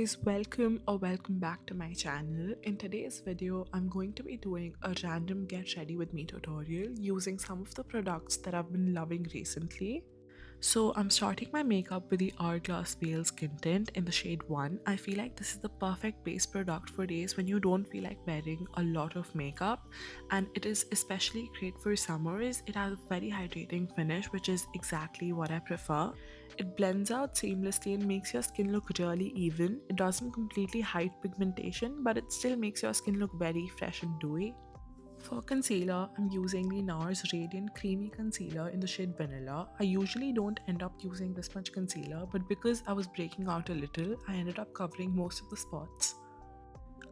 guys, welcome back to my channel. In today's video, I'm going to be doing a random get ready with me tutorial using some of the products that I've been loving recently. So I'm starting my makeup with the Hourglass Veil Skin Tint in the shade 1. I feel like this is the perfect base product for days when you don't feel like wearing a lot of makeup, and it is especially great for summers. It has a very hydrating finish, which is exactly what I prefer. It blends out seamlessly and makes your skin look really even. It doesn't completely hide pigmentation, but it still makes your skin look very fresh and dewy. For concealer, I'm using the NARS Radiant Creamy Concealer in the shade Vanilla. I usually don't end up using this much concealer, but because I was breaking out a little, I ended up covering most of the spots.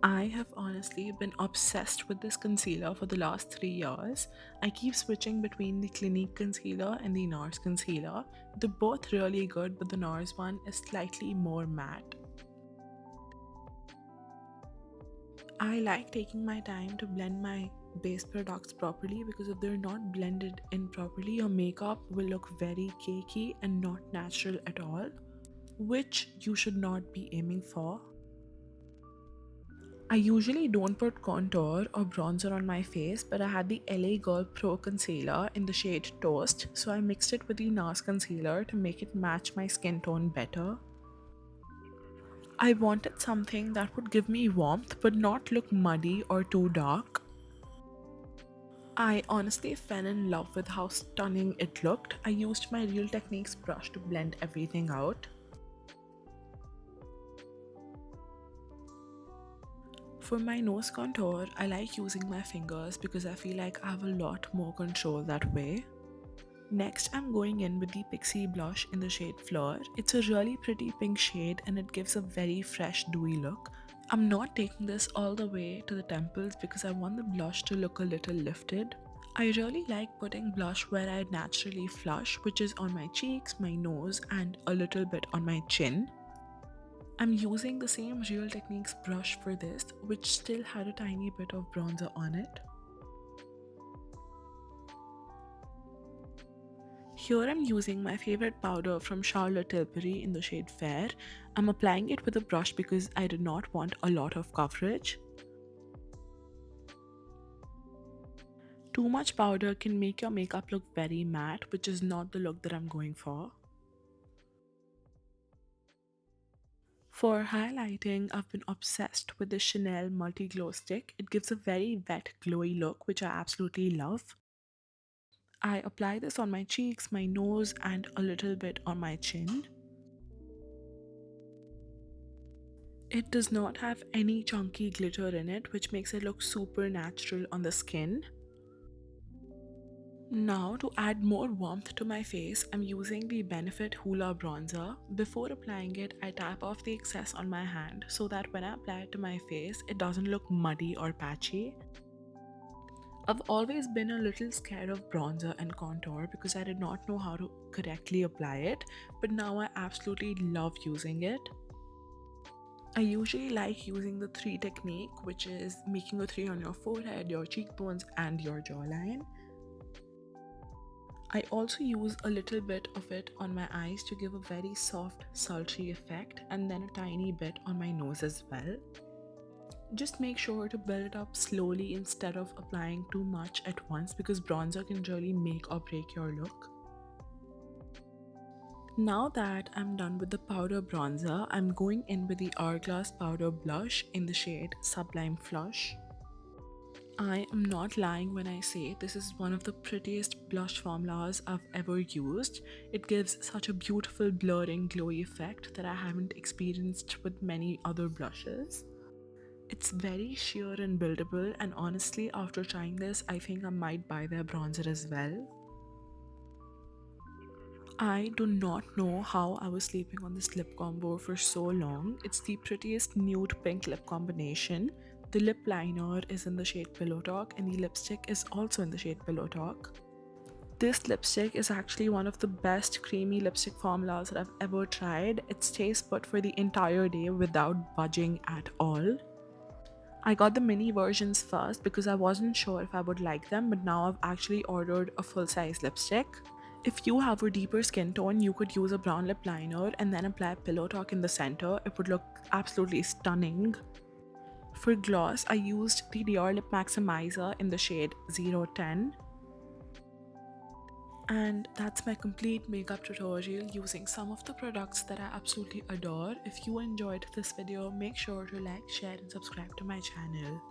I have honestly been obsessed with this concealer for the last 3 years. I keep switching between the Clinique concealer and the NARS concealer. They're both really good, but the NARS one is slightly more matte. I like taking my time to blend my base products properly, because if they're not blended in properly, your makeup will look very cakey and not natural at all, which you should not be aiming for. I usually don't put contour or bronzer on my face, but I had the LA Girl Pro Concealer in the shade Toast, so I mixed it with the NARS concealer to make it match my skin tone better. I wanted something that would give me warmth but not look muddy or too dark. I honestly fell in love with how stunning it looked. I used my Real Techniques brush to blend everything out. For my nose contour, I like using my fingers because I feel like I have a lot more control that way. Next, I'm going in with the Pixi blush in the shade Fleur. It's a really pretty pink shade and it gives a very fresh, dewy look. I'm not taking this all the way to the temples because I want the blush to look a little lifted. I really like putting blush where I naturally flush, which is on my cheeks, my nose, and a little bit on my chin. I'm using the same Real Techniques brush for this, which still had a tiny bit of bronzer on it. Here I'm using my favorite powder from Charlotte Tilbury in the shade Fair. I'm applying it with a brush because I did not want a lot of coverage. Too much powder can make your makeup look very matte, which is not the look that I'm going for. For highlighting, I've been obsessed with the Chanel Multi Glow Stick. It gives a very wet, glowy look, which I absolutely love. I apply this on my cheeks, my nose, and a little bit on my chin. It does not have any chunky glitter in it, which makes it look super natural on the skin. Now, to add more warmth to my face, I'm using the Benefit Hoola bronzer. Before applying it, I tap off the excess on my hand so that when I apply it to my face, it doesn't look muddy or patchy. I've always been a little scared of bronzer and contour because I did not know how to correctly apply it, but now I absolutely love using it. I usually like using the 3 technique, which is making a 3 on your forehead, your cheekbones, and your jawline. I also use a little bit of it on my eyes to give a very soft, sultry effect, and then a tiny bit on my nose as well. Just make sure to build it up slowly instead of applying too much at once, because bronzer can really make or break your look. Now that I'm done with the powder bronzer, I'm going in with the Hourglass powder blush in the shade Sublime Flush. I am not lying when I say this is one of the prettiest blush formulas I've ever used. It gives such a beautiful blurring glowy effect that I haven't experienced with many other blushes. It's very sheer and buildable, and honestly, after trying this, I think I might buy their bronzer as well. I do not know how I was sleeping on this lip combo for so long. It's the prettiest nude pink lip combination. The lip liner is in the shade Pillow Talk and the lipstick is also in the shade Pillow Talk. This lipstick is actually one of the best creamy lipstick formulas that I've ever tried. It stays put for the entire day without budging at all. I got the mini versions first because I wasn't sure if I would like them, but now I've actually ordered a full size lipstick. If you have a deeper skin tone, you could use a brown lip liner and then apply Pillow Talk in the center. It would look absolutely stunning. For gloss, I used the Dior Lip Maximizer in the shade 010. And that's my complete makeup tutorial using some of the products that I absolutely adore. If you enjoyed this video, make sure to like, share and subscribe to my channel.